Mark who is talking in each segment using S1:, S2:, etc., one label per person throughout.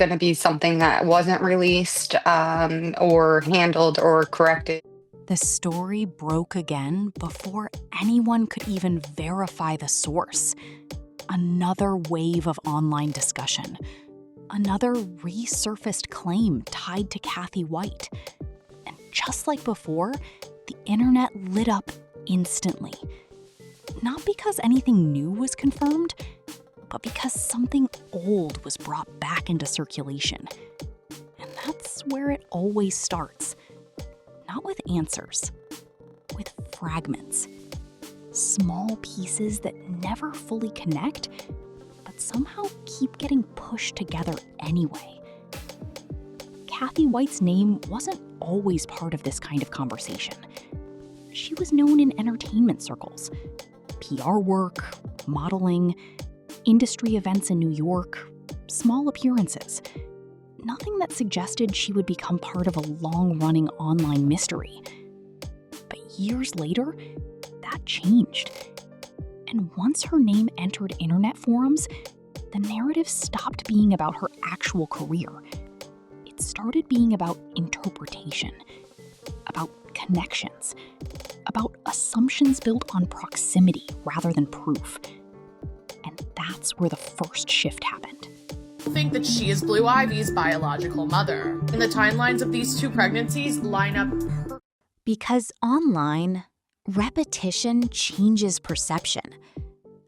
S1: going to be something that wasn't released or handled or corrected.
S2: The story broke again before anyone could even verify the source. Another wave of online discussion. Another resurfaced claim tied to Cathy White. And just like before, the internet lit up instantly. Not because anything new was confirmed, but because something old was brought back into circulation. And that's where it always starts. Not with answers, with fragments. Small pieces that never fully connect, but somehow keep getting pushed together anyway. Cathy White's name wasn't always part of this kind of conversation. She was known in entertainment circles, PR work, modeling, industry events in New York, small appearances. Nothing that suggested she would become part of a long-running online mystery. But years later, that changed. And once her name entered internet forums, the narrative stopped being about her actual career. It started being about interpretation, about connections, about assumptions built on proximity rather than proof. And that's where the first shift happened.
S3: Think that she is Blue Ivy's biological mother. And the timelines of these two pregnancies line up
S2: Because online, repetition changes perception.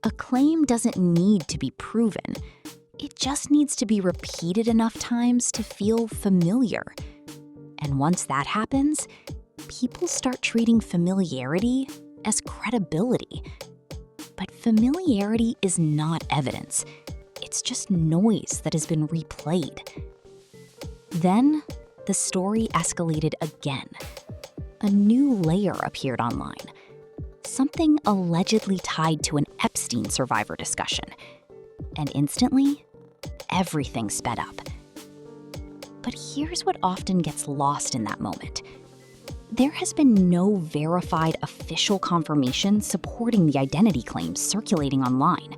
S2: A claim doesn't need to be proven. It just needs to be repeated enough times to feel familiar. And once that happens, people start treating familiarity as credibility. But familiarity is not evidence. It's just noise that has been replayed. Then, the story escalated again. A new layer appeared online. Something allegedly tied to an Epstein survivor discussion. And instantly, everything sped up. But here's what often gets lost in that moment. There has been no verified official confirmation supporting the identity claims circulating online.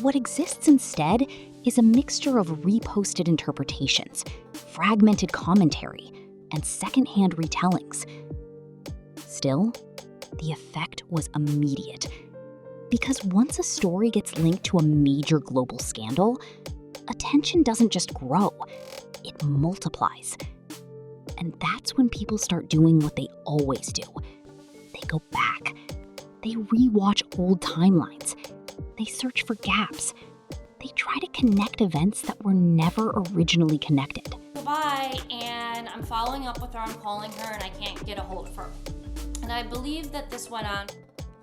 S2: What exists instead is a mixture of reposted interpretations, fragmented commentary, and secondhand retellings. Still, the effect was immediate. Because once a story gets linked to a major global scandal, attention doesn't just grow, it multiplies. And that's when people start doing what they always do. They go back. They rewatch old timelines. They search for gaps. They try to connect events that were never originally connected.
S4: Goodbye, and I'm following up with her. I'm calling her, and I can't get a hold of her. And I believe that this went on.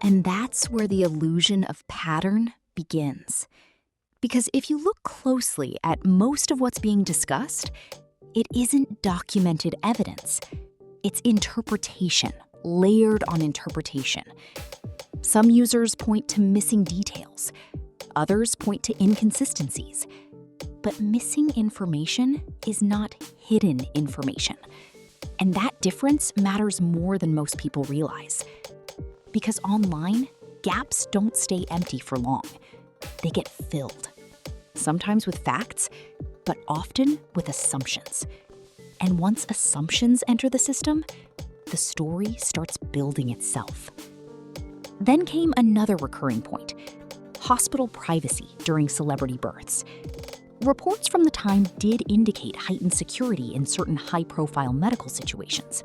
S2: And that's where the illusion of pattern begins. Because if you look closely at most of what's being discussed, it isn't documented evidence. It's interpretation, layered on interpretation. Some users point to missing details. Others point to inconsistencies. But missing information is not hidden information. And that difference matters more than most people realize. Because online, gaps don't stay empty for long. They get filled. Sometimes with facts, but often with assumptions. And once assumptions enter the system, the story starts building itself. Then came another recurring point: hospital privacy during celebrity births. Reports from the time did indicate heightened security in certain high-profile medical situations.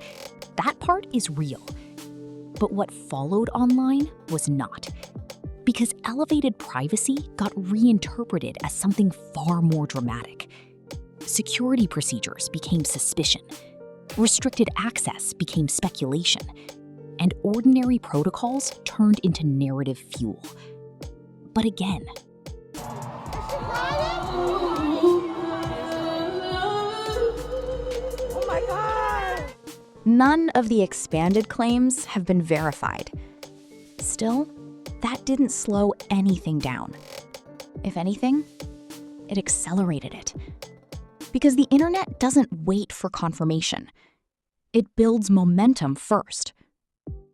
S2: That part is real. But what followed online was not. Because elevated privacy got reinterpreted as something far more dramatic. Security procedures became suspicion. Restricted access became speculation. And ordinary protocols turned into narrative fuel. But again,
S5: Oh my God!
S2: none of the expanded claims have been verified. Still, that didn't slow anything down. If anything, it accelerated it. Because the internet doesn't wait for confirmation. It builds momentum first.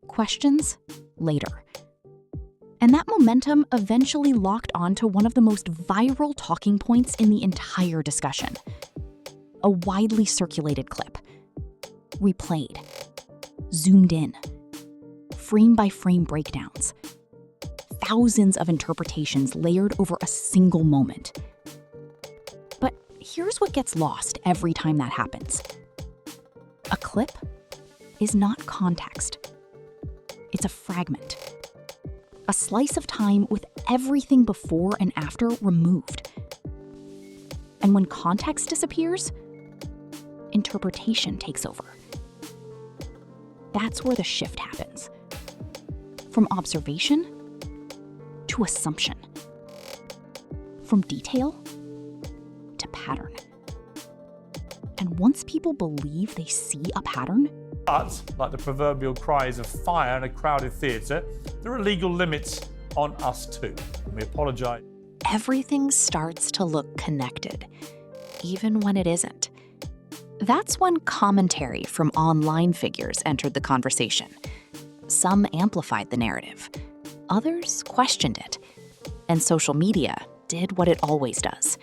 S2: Questions later. And that momentum eventually locked onto one of the most viral talking points in the entire discussion. A widely circulated clip. Replayed. Zoomed in. Frame-by-frame breakdowns. Thousands of interpretations layered over a single moment. But here's what gets lost every time that happens. A clip is not context. It's a fragment. A slice of time with everything before and after removed. And when context disappears, interpretation takes over. That's where the shift happens. From observation to assumption. From detail to pattern. And once people believe they see a pattern,
S6: But, like the proverbial cries of fire in a crowded theatre, there are legal limits on us too. And we apologise.
S2: everything starts to look connected, even when it isn't. That's when commentary from online figures entered the conversation. Some amplified the narrative, others questioned it, and social media did what it always does.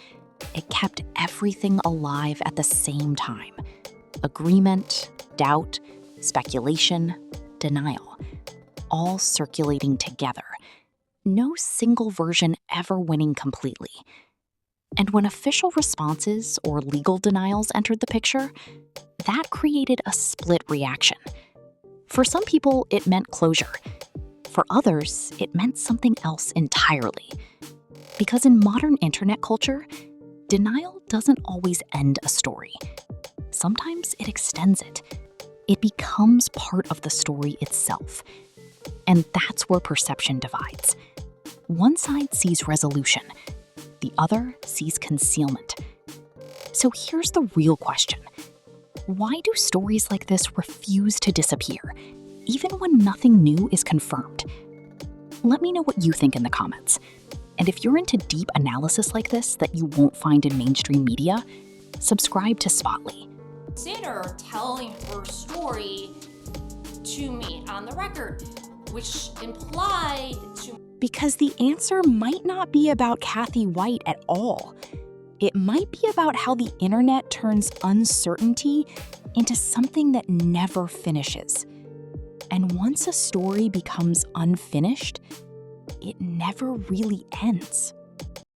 S2: It kept everything alive at the same time. Agreement, doubt, speculation, denial, all circulating together. No single version ever winning completely. And when official responses or legal denials entered the picture, that created a split reaction. For some people, it meant closure. For others, it meant something else entirely. Because in modern internet culture, denial doesn't always end a story. Sometimes it extends it. It becomes part of the story itself. And that's where perception divides. One side sees resolution, the other sees concealment. So here's the real question. Why do stories like this refuse to disappear, even when nothing new is confirmed? Let me know what you think in the comments. And if you're into deep analysis like this that you won't find in mainstream media, subscribe to Spotly.
S4: Consider telling her story to me on the record, which implied to
S2: Because the answer might not be about Cathy White at all. It might be about how the internet turns uncertainty into something that never finishes. And once a story becomes unfinished, it never really ends.